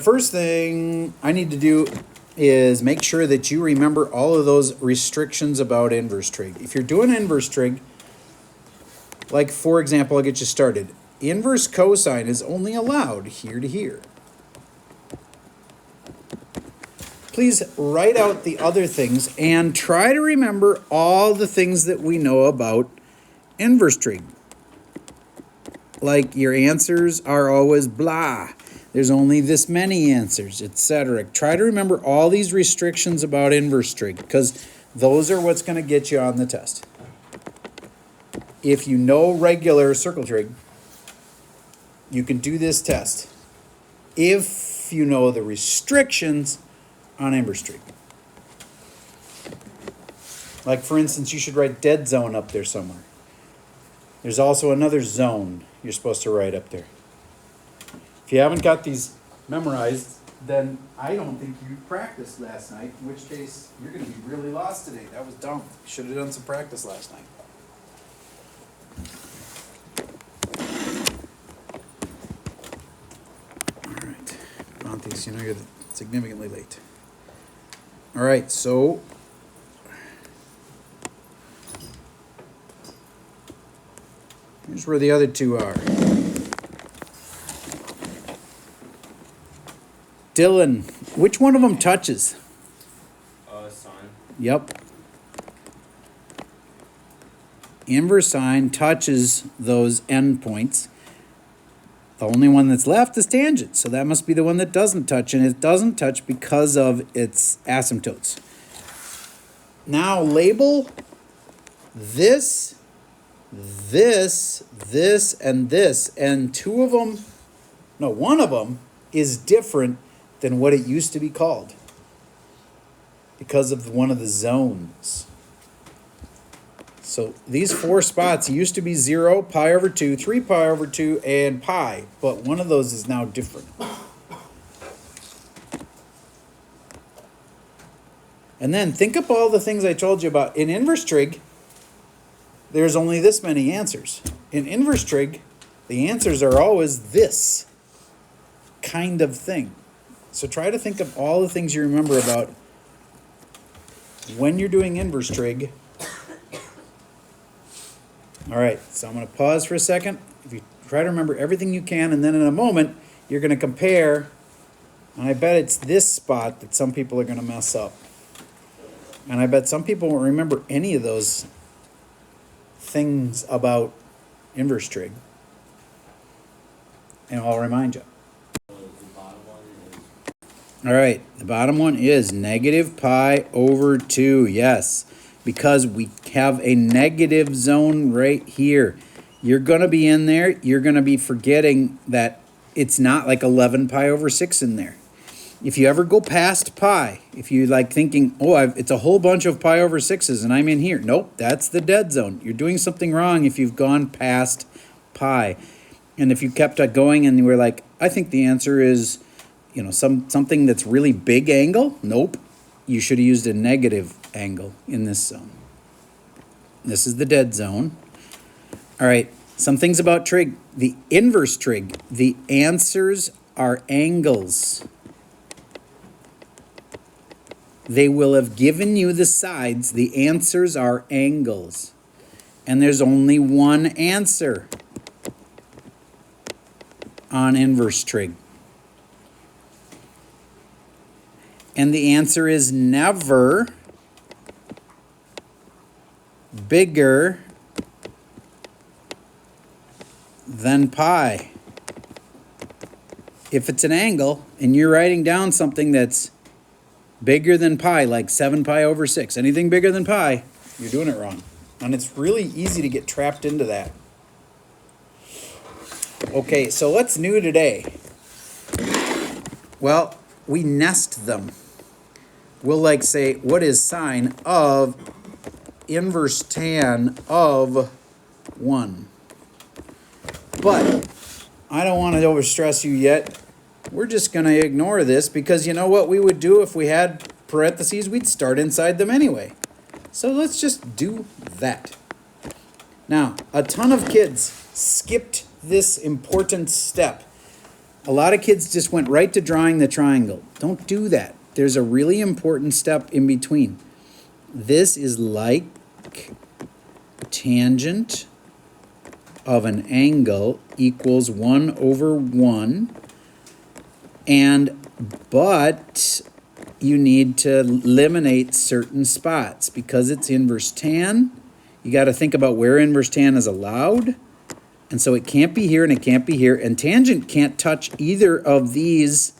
first thing I need to do is make sure that you remember all of those restrictions about inverse trig. If you're doing inverse trig, like for example, I'll get you started. Inverse cosine is only allowed here to here. Please write out the other things and try to remember all the things that we know about inverse trig. Like your answers are always blah. There's only this many answers, etc. Try to remember all these restrictions about inverse trig because those are what's going to get you on the test. If you know regular circle trig, you can do this test. If you know the restrictions on inverse trig. Like for instance, you should write dead zone up there somewhere. There's also another zone you're supposed to write up there. If you haven't got these memorized, then I don't think you practiced last night, in which case you're going to be really lost today. That was dumb. Should have done some practice last night. All right. Montes, you know you're significantly late. All right, so here's where the other two are. Dylan, which one of them touches? Sine. Yep. Inverse sine touches those endpoints. The only one that's left is tangent, so that must be the one that doesn't touch, and it doesn't touch because of its asymptotes. Now label this, this, this, and this, and one of them is different than what it used to be called because of one of the zones. So these four spots used to be 0, pi over 2, 3 pi over 2, and pi, but one of those is now different. And then think up all the things I told you about. In inverse trig, there's only this many answers. In inverse trig, the answers are always this kind of thing. So try to think of all the things you remember about when you're doing inverse trig. All right, so I'm going to pause for a second. If you try to remember everything you can, and then in a moment, you're going to compare. And I bet it's this spot that some people are going to mess up. And I bet some people won't remember any of those things about inverse trig. And I'll remind you. All right, the bottom one is negative pi over 2. Yes, because we have a negative zone right here. You're going to be in there. You're going to be forgetting that it's not like 11 pi over 6 in there. If you ever go past pi, if you like thinking, oh, it's a whole bunch of pi over 6s and I'm in here. Nope, that's the dead zone. You're doing something wrong if you've gone past pi. And if you kept going and you were like, I think the answer is, you know, something that's really big angle. Nope. You should have used a negative angle in this zone. This is the dead zone. All right. Some things about trig. The inverse trig. The answers are angles. They will have given you the sides. The answers are angles. And there's only one answer on inverse trig. And the answer is never bigger than pi. If it's an angle and you're writing down something that's bigger than pi, like 7 pi over 6, anything bigger than pi, you're doing it wrong. And it's really easy to get trapped into that. Okay, so what's new today? Well, we nest them. We'll like say, what is sine of inverse tan of 1? But I don't want to overstress you yet. We're just going to ignore this because you know what we would do if we had parentheses? We'd start inside them anyway. So let's just do that. Now, a ton of kids skipped this important step. A lot of kids just went right to drawing the triangle. Don't do that. There's a really important step in between. This is like tangent of an angle equals 1 over 1. But you need to eliminate certain spots. Because it's inverse tan, you got to think about where inverse tan is allowed. And so it can't be here and it can't be here. And tangent can't touch either of these.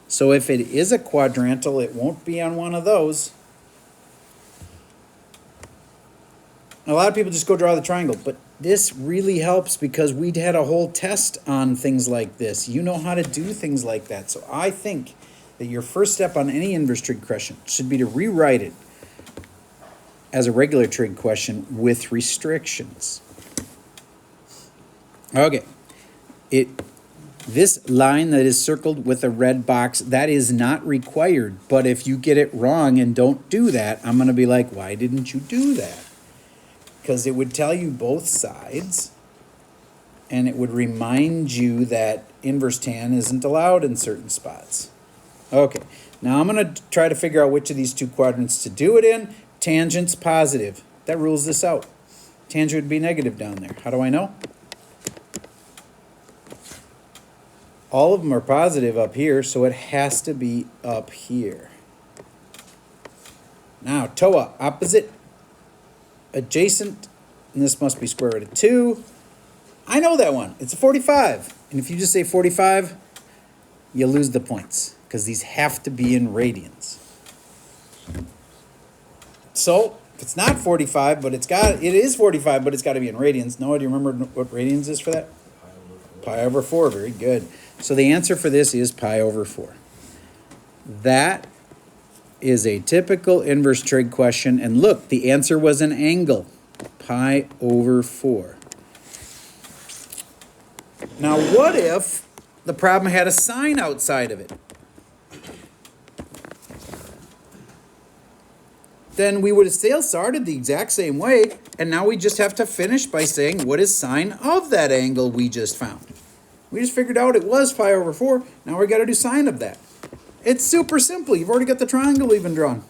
So if it is a quadrantal, it won't be on one of those. A lot of people just go draw the triangle, but this really helps because we'd had a whole test on things like this. You know how to do things like that. So I think that your first step on any inverse trig question should be to rewrite it as a regular trig question with restrictions. Okay. This line that is circled with a red box, that is not required. But if you get it wrong and don't do that, I'm going to be like, why didn't you do that? Because it would tell you both sides, and it would remind you that inverse tan isn't allowed in certain spots. Okay, now I'm going to try to figure out which of these two quadrants to do it in. Tangent's positive. That rules this out. Tangent would be negative down there. How do I know? All of them are positive up here, so it has to be up here. Now, TOA, opposite, adjacent, and this must be square root of 2. I know that one. It's a 45. And if you just say 45, you lose the points because these have to be in radians. So, if it's not 45, but it is 45, but it's got to be in radians. Noah, do you remember what radians is for that? Pi over 4. Very good. So the answer for this is pi over 4. That is a typical inverse trig question. And look, the answer was an angle. Pi over 4. Now what if the problem had a sign outside of it? Then we would have still started the exact same way, and now we just have to finish by saying what is sine of that angle we just found. We just figured out it was pi over 4. Now we got to do sine of that. It's super simple. You've already got the triangle even drawn.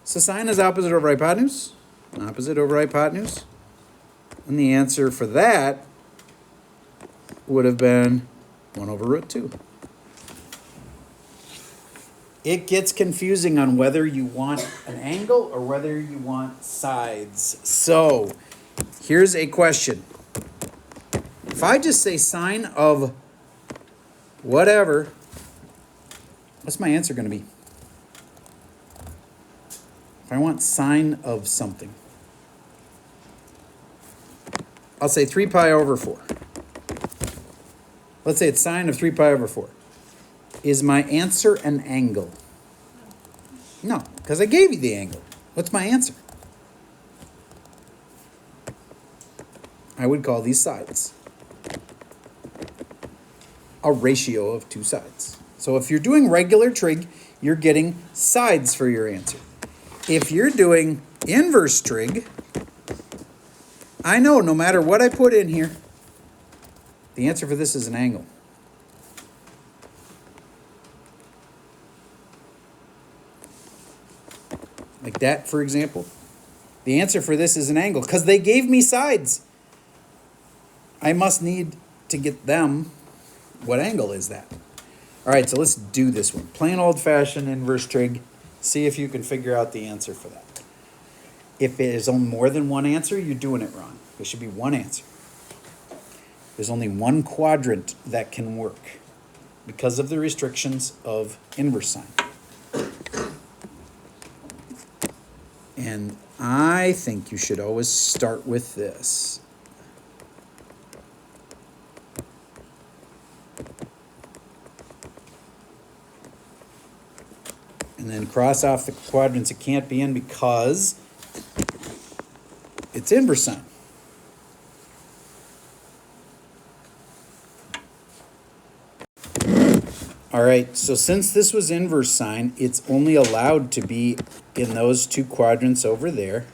So sine is opposite over hypotenuse. Opposite over hypotenuse. And the answer for that would have been 1 over root 2. It gets confusing on whether you want an angle or whether you want sides. So here's a question. If I just say sine of whatever, what's my answer going to be? If I want sine of something, I'll say 3 pi over 4. Let's say it's sine of 3 pi over 4. Is my answer an angle? No, because I gave you the angle. What's my answer? I would call these sides. A ratio of two sides. So if you're doing regular trig, you're getting sides for your answer. If you're doing inverse trig, I know no matter what I put in here, the answer for this is an angle. Like that, for example. The answer for this is an angle because they gave me sides. I must need to get them. What angle is that? All right, so let's do this one. Plain old-fashioned inverse trig. See if you can figure out the answer for that. If it is on more than one answer, you're doing it wrong. There should be one answer. There's only one quadrant that can work because of the restrictions of inverse sine. And I think you should always start with this. And then cross off the quadrants it can't be in because it's inverse sine. All right, so since this was inverse sine, it's only allowed to be in those two quadrants over there.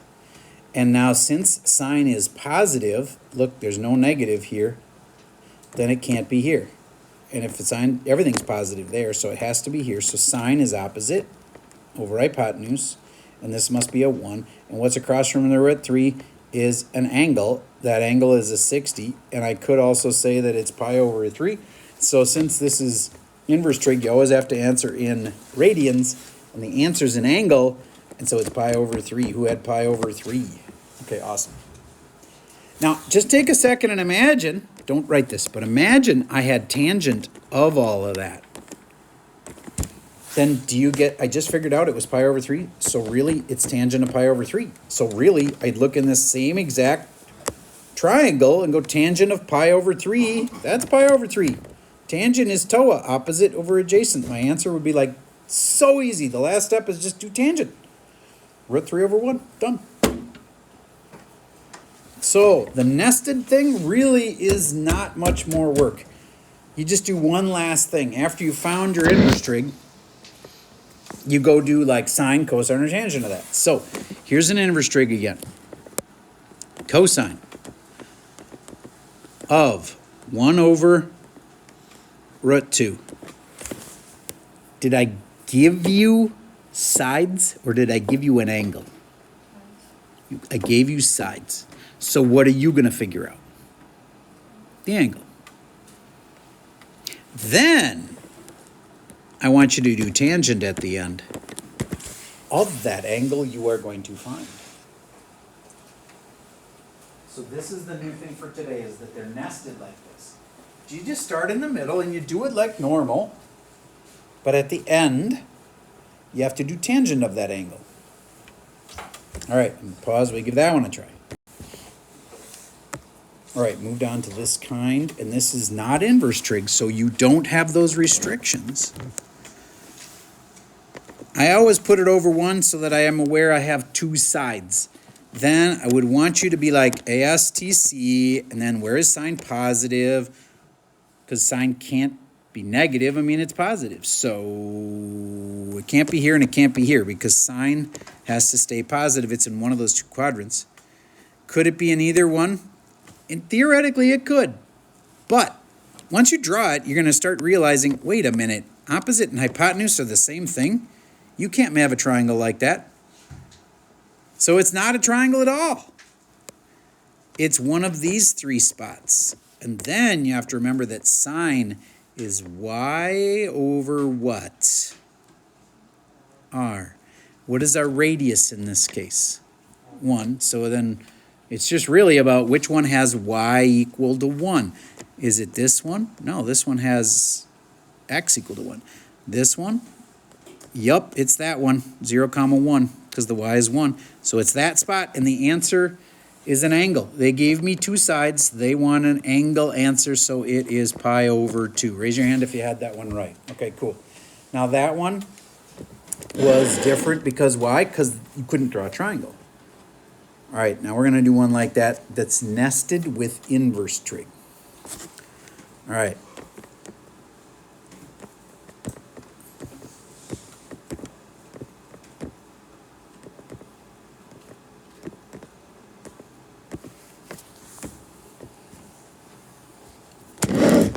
And now since sine is positive, look, there's no negative here, then it can't be here. And if it's sine, everything's positive there, so it has to be here. So sine is opposite over hypotenuse, and this must be a 1. And what's across from the root 3 is an angle. That angle is a 60, and I could also say that it's pi over 3. So since this is inverse trig, you always have to answer in radians, and the answer's an angle, and so it's pi over 3. Who had pi over 3? Okay, awesome. Now, just take a second and imagine, don't write this, but imagine I had tangent of all of that. Then do you get, I just figured out it was pi over 3, so really it's tangent of pi over 3. So really, I'd look in this same exact triangle and go tangent of pi over 3, that's pi over 3. Tangent is TOA, opposite over adjacent. My answer would be like, so easy. The last step is just do tangent. Root 3 over 1, done. So the nested thing really is not much more work. You just do one last thing. After you found your inverse trig, you go do like sine, cosine, or tangent of that. So here's an inverse trig again. Cosine of 1 over root 2. Did I give you sides or did I give you an angle? I gave you sides. So what are you going to figure out? The angle. Then I want you to do tangent at the end of that angle you are going to find. So this is the new thing for today, is that they're nested like this. You just start in the middle and you do it like normal, but at the end, you have to do tangent of that angle. All right, pause, we give that one a try. All right, moved on to this kind, and this is not inverse trig, so you don't have those restrictions. I always put it over 1 so that I am aware I have 2 sides. Then I would want you to be like ASTC, and then where is sine positive? Because sine can't be negative, I mean it's positive. So it can't be here and it can't be here because sine has to stay positive. It's in one of those 2 quadrants. Could it be in either one? And theoretically it could. But once you draw it, you're going to start realizing, wait a minute, opposite and hypotenuse are the same thing? You can't have a triangle like that. So it's not a triangle at all. It's one of these 3 spots. And then you have to remember that sine is y over what? R. What is our radius in this case? 1. So then it's just really about which one has y equal to 1. Is it this one? No, this one has x equal to 1. This one? Yup, it's that one, 0, 1, because the y is 1. So it's that spot, and the answer is an angle. They gave me 2 sides. They want an angle answer, so it is pi over 2. Raise your hand if you had that one right. Okay, cool. Now that one was different because why? Because you couldn't draw a triangle. All right, now we're going to do one like that that's nested with inverse trig. All right.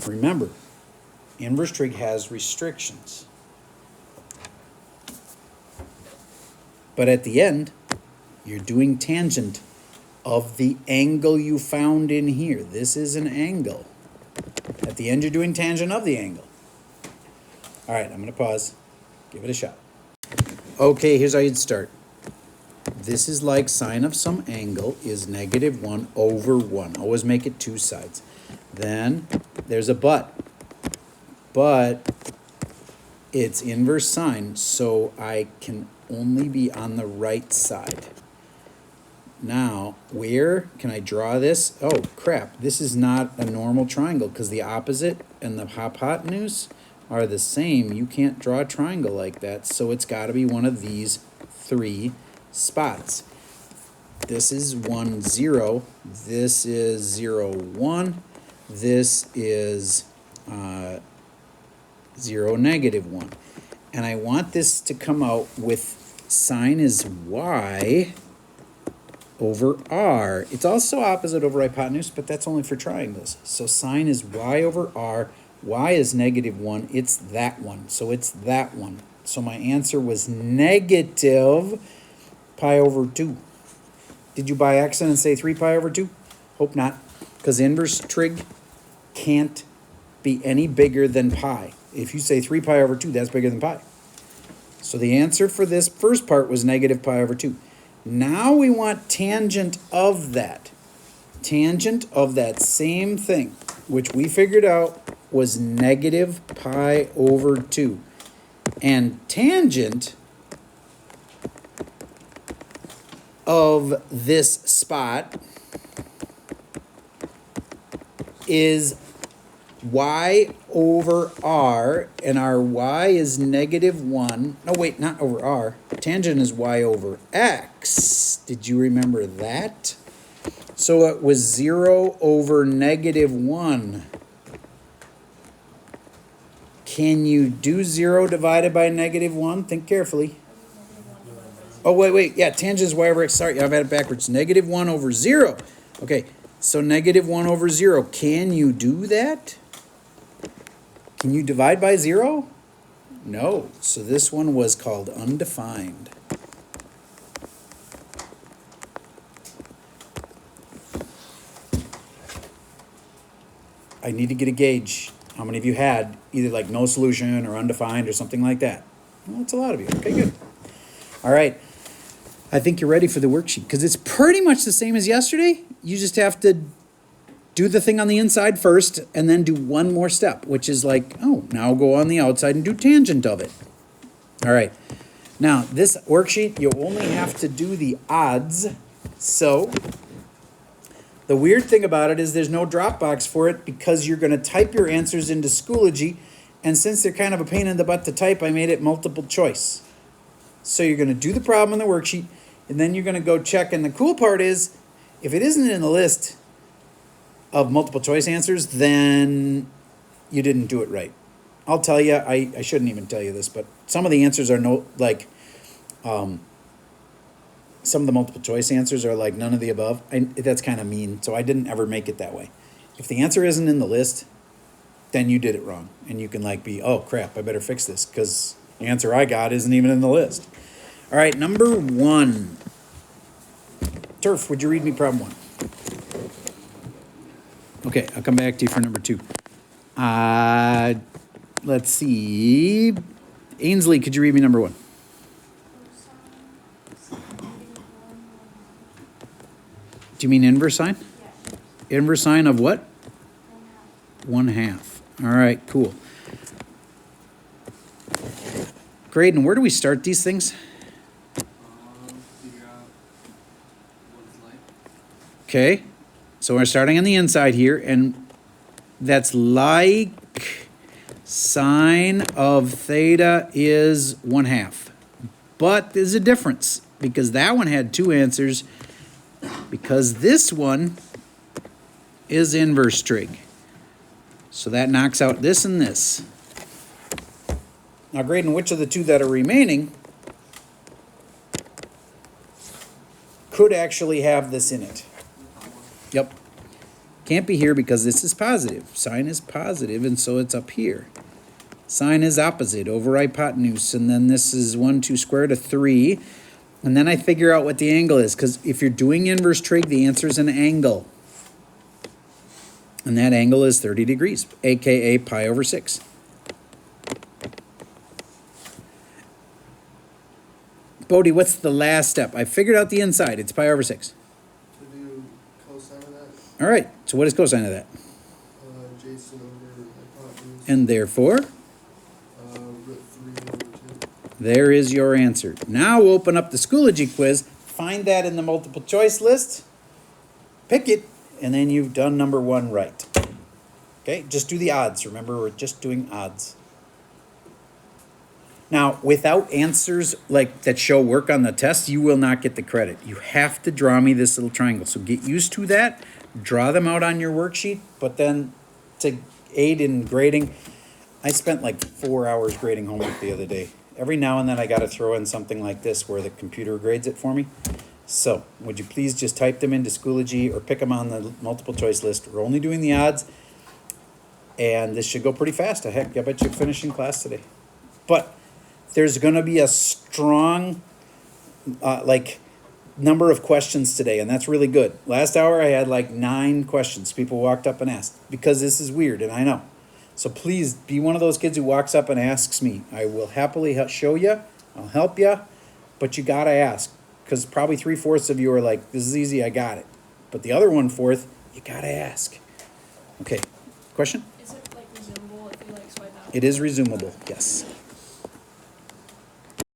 Remember, inverse trig has restrictions. But at the end, you're doing tangent of the angle you found in here. This is an angle. At the end, you're doing tangent of the angle. All right, I'm going to pause. Give it a shot. Okay, here's how you'd start. This is like sine of some angle is -1 over 1. Always make it 2 sides. Then there's a but. But it's inverse sine, so I can only be on the right side. Now, where can I draw this? Oh, crap. This is not a normal triangle because the opposite and the hypotenuse are the same. You can't draw a triangle like that, so it's got to be one of these 3 spots. This is 1, 0. This is 0, 1. This is 0, -1. And I want this to come out with sine is y over r. It's also opposite over hypotenuse, but that's only for triangles. So sine is y over r y is -1. It's that one. So it's that one. So my answer was negative pi over 2. Did you by accident say 3 pi over 2? Hope not, because inverse trig can't be any bigger than pi. If you say 3 pi over 2, that's bigger than pi. So the answer for this first part was negative pi over 2. Now we want tangent of that. Tangent of that same thing, which we figured out was negative pi over 2. And tangent of this spot is y over r, and our y is -1. No, wait, not over r. Tangent is y over x. Did you remember that? So it was 0 over -1. Can you do 0 divided by -1? Think carefully. Oh, wait. Yeah, tangent is y over x. Sorry, I've had it backwards. -1 over 0. Okay, so -1 over 0. Can you do that? Can you divide by 0? No. So this one was called undefined. I need to get a gauge. How many of you had either like no solution or undefined or something like that? Well, that's a lot of you. Okay, good. All right. I think you're ready for the worksheet because it's pretty much the same as yesterday. You just have to do the thing on the inside first and then do one more step, which is like, oh, now go on the outside and do tangent of it. All right. Now, this worksheet, you only have to do the odds. So the weird thing about it is there's no drop box for it because you're going to type your answers into Schoology. And since they're kind of a pain in the butt to type, I made it multiple choice. So you're going to do the problem on the worksheet, and then you're going to go check. And the cool part is, if it isn't in the list of multiple choice answers, then you didn't do it right. I'll tell you, I shouldn't even tell you this, but some of the answers are some of the multiple choice answers are like none of the above. That's kind of mean, so I didn't ever make it that way. If the answer isn't in the list, then you did it wrong. And you can like be, oh crap, I better fix this because the answer I got isn't even in the list. All right, number 1. Turf, would you read me problem 1? Okay, I'll come back to you for number 2. Let's see. Ainsley, could you read me number 1? Do you mean inverse sine? Yeah. Inverse sine of what? 1/2. All right, cool. Graydon, where do we start these things? Figure out what it's like. Okay, so we're starting on the inside here, and that's like sine of theta is 1/2. But there's a difference because that one had 2 answers because this one is inverse trig. So that knocks out this and this. Now, Graydon, which of the 2 that are remaining could actually have this in it? Yep. Can't be here because this is positive. Sine is positive, and so it's up here. Sine is opposite over hypotenuse, and then this is 1, 2 squared of 3. And then I figure out what the angle is, because if you're doing inverse trig, the answer is an angle. And that angle is 30 degrees, aka pi over 6. Bodie, what's the last step? I figured out the inside. It's pi over 6. To do cosine of that, All right, so what is cosine of that? adjacent over hypotenuse. And therefore, root 3 over 2. there is your answer. Now open up the Schoology quiz, find that in the multiple choice list, pick it, and then you've done number 1 right. Okay, just do the odds. Remember, we're just doing odds. Now, without answers like that show work on the test, you will not get the credit. You have to draw me this little triangle. So get used to that. Draw them out on your worksheet, but then to aid in grading, I spent like 4 hours grading homework the other day. Every now and then I got to throw in something like this where the computer grades it for me. So would you please just type them into Schoology or pick them on the multiple choice list. We're only doing the odds. And this should go pretty fast. Heck, I bet you're finishing class today. But there's going to be a strong, number of questions today, and that's really good. Last hour I had like 9 questions. People walked up and asked because this is weird, and I know. So please be one of those kids who walks up and asks me. I will happily show you. I'll help you, but you gotta ask because probably 3/4 of you are like, "This is easy. I got it." But the other 1/4, you gotta ask. Okay, question? Is it like resumable if you like swipe out? It is resumable. Yes.